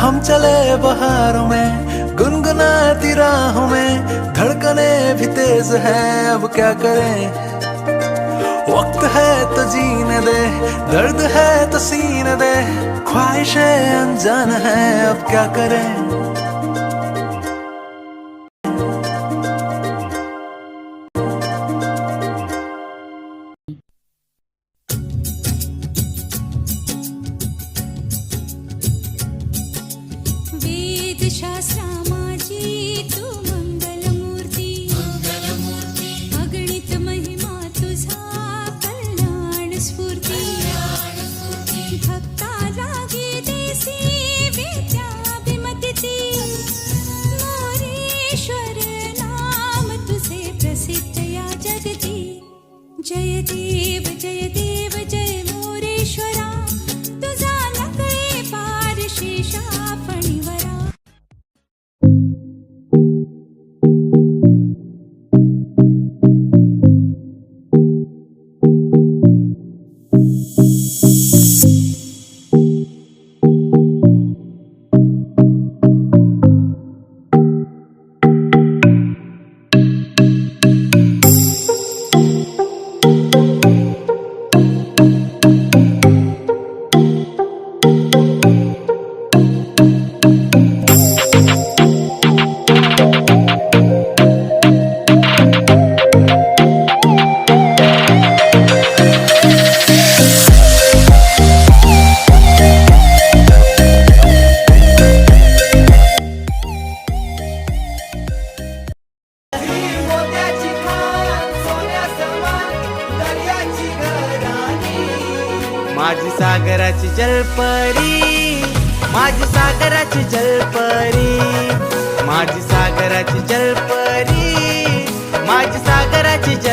हम चले बहारों में गुनगुनाती राहों में, धड़कने भी तेज है अब क्या करें। वक्त है तो जीने दे, दर्द है तो सीने दे, ख्वाहिशें अनजान है अब क्या करें। शास्त्रामाची तू मंगलमूर्ती, अगणित महिमा तुझा कल्याण स्फूर्ती, भक्ता लागी देसी विद्याभिमतिती, मोरेश्वर नाम तुझे प्रसिद्ध या जगती। जय देव जय देव जय मोरेश्वरा, तुझा नकळे पार शेषा फणीवरा। माझी सागराची जलपरी, माझी सागराची जलपरी, माझी सागराची जलपरी।